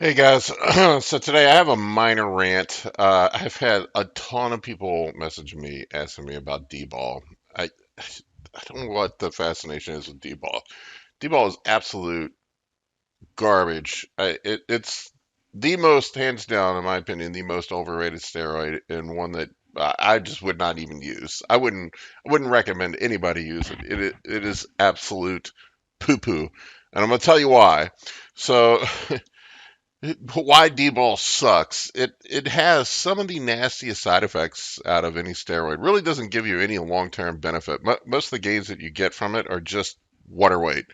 Hey guys, so today I have a minor rant. I've had a ton of people message me asking me about D-ball. I I don't know what the fascination is with D-ball. D-ball is absolute garbage. It's the most, hands down, in my opinion, the most overrated steroid, and one that I just would not even use. I wouldn't recommend anybody use it. It is absolute poo-poo, and I'm gonna tell you why. So. Why D-ball sucks. It has some of the nastiest side effects out of any steroid. Really doesn't give you any long-term benefit. Most of the gains that you get from it are just water weight.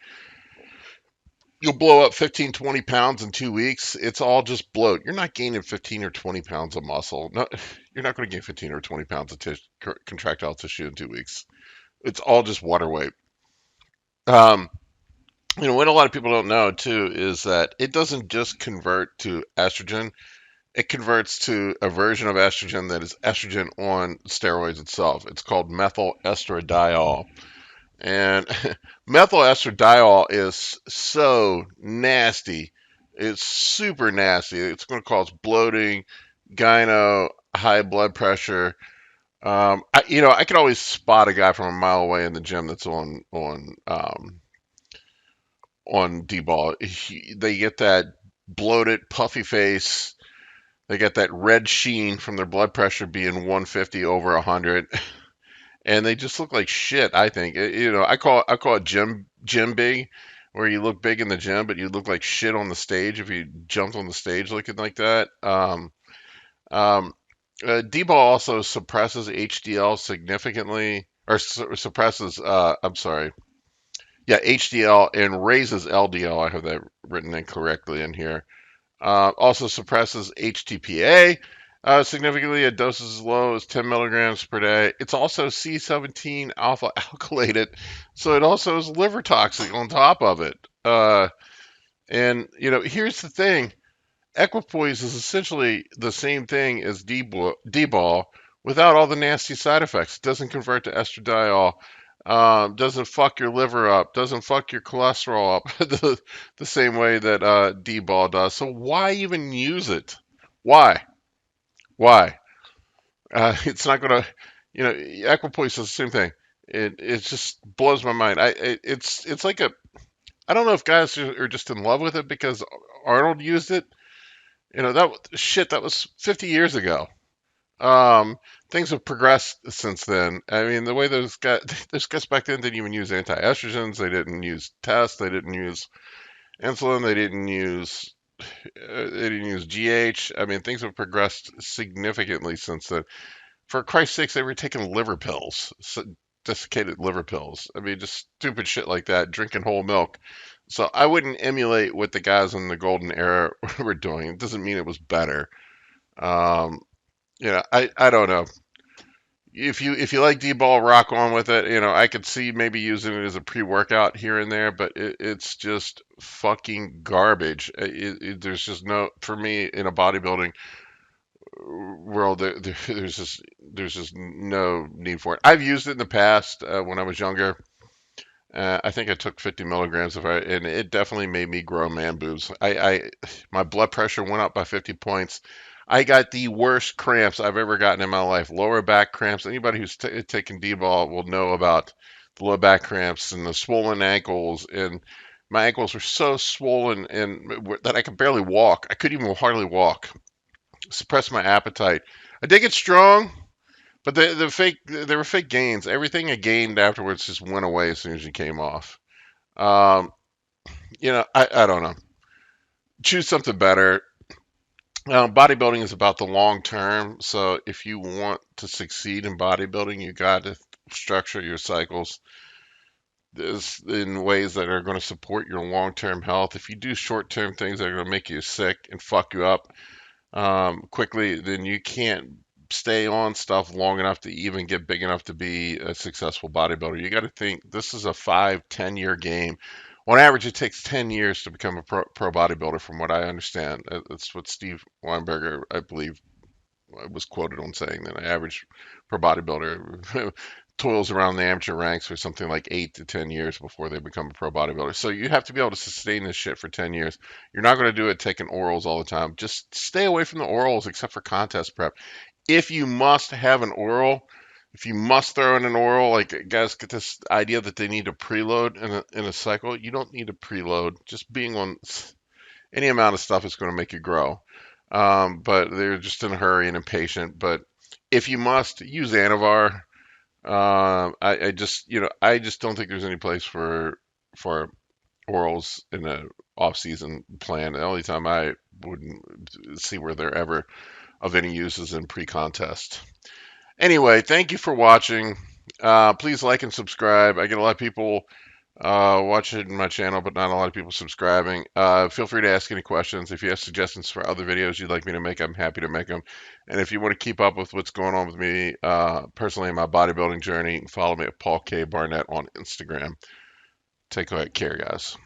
You'll blow up 15, 20 pounds in 2 weeks. It's all just bloat. You're not gaining 15 or 20 pounds of muscle. No, you're not going to gain 15 or 20 pounds of contractile tissue in 2 weeks. It's all just water weight. Um, what a lot of people don't know too is that it doesn't just convert to estrogen. It converts to a version of estrogen that is estrogen on steroids itself. It's called methyl estradiol. And methyl estradiol is so nasty. It's super nasty. It's going to cause bloating, gyno, high blood pressure. I could always spot a guy from a mile away in the gym that's on D-ball. They get that bloated, puffy face. They get that red sheen from their blood pressure being 150 over 100, and they just look like shit. I think I call it gym big, where you look big in the gym, but you look like shit on the stage if you jumped on the stage looking like that. Um, D-ball also suppresses HDL significantly, or suppresses. I'm sorry. Yeah, HDL and raises LDL. I have that written incorrectly in here. Also suppresses HTPA significantly at doses as low as 10 milligrams per day. It's also C17 alpha alkylated, so it also is liver toxic on top of it. And here's the thing: equipoise is essentially the same thing as D-ball without all the nasty side effects. It doesn't convert to estradiol. Doesn't fuck your liver up, doesn't fuck your cholesterol up the same way that D-ball does. So why even use it? Why? Why? It's not gonna, equipoise is the same thing. It just blows my mind. It's like a, I don't know if guys are just in love with it because Arnold used it. That was 50 years ago. Um, Things have progressed since then. I mean, the way those guys back then didn't even use anti-estrogens. They didn't use tests. They didn't use insulin. They didn't use GH. I mean, things have progressed significantly since then. For Christ's sakes, they were taking liver pills, desiccated liver pills. I mean, just stupid shit like that, drinking whole milk. So I wouldn't emulate what the guys in the golden era were doing. It doesn't mean it was better. Um, I don't know. If you like D-ball, rock on with it. I could see maybe using it as a pre-workout here and there, but it's just fucking garbage. There's just no, for me in a bodybuilding world, there's just no need for it. I've used it in the past when I was younger. I think I took 50 milligrams of it, and it definitely made me grow man boobs. My blood pressure went up by 50 points. I got the worst cramps I've ever gotten in my life. Lower back cramps. Anybody who's taken D-ball will know about the lower back cramps and the swollen ankles. And my ankles were so swollen that I could barely walk. I couldn't even hardly walk. Suppressed my appetite. I did get strong, but they were fake gains. Everything I gained afterwards just went away as soon as you came off. Um, I don't know. Choose something better. Bodybuilding is about the long term. So if you want to succeed in bodybuilding, you got to structure your cycles in ways that are going to support your long term health. If you do short term things that are going to make you sick and fuck you up quickly, then you can't stay on stuff long enough to even get big enough to be a successful bodybuilder. You got to think this is a 5, 10 year game. On average, it takes 10 years to become a pro bodybuilder, from what I understand. That's what Steve Weinberger, I believe, was quoted on saying that an average pro bodybuilder toils around the amateur ranks for something like 8 to 10 years before they become a pro bodybuilder. So you have to be able to sustain this shit for 10 years. You're not going to do it taking orals all the time. Just stay away from the orals except for contest prep. If you must have an oral, if you must throw in an oral, like guys get this idea that they need to preload in a cycle. You don't need to preload. Just being on any amount of stuff is going to make you grow. But they're just in a hurry and impatient. But if you must, use Anavar. I just, I just don't think there's any place for orals in a off-season plan. The only time I wouldn't see where they're ever of any use is in pre-contest. Anyway, thank you for watching. Please like and subscribe. I get a lot of people watching my channel, but not a lot of people subscribing. Feel free to ask any questions. If you have suggestions for other videos you'd like me to make, I'm happy to make them. And if you want to keep up with what's going on with me personally in my bodybuilding journey, follow me at Paul K. Barnett on Instagram. Take care, guys.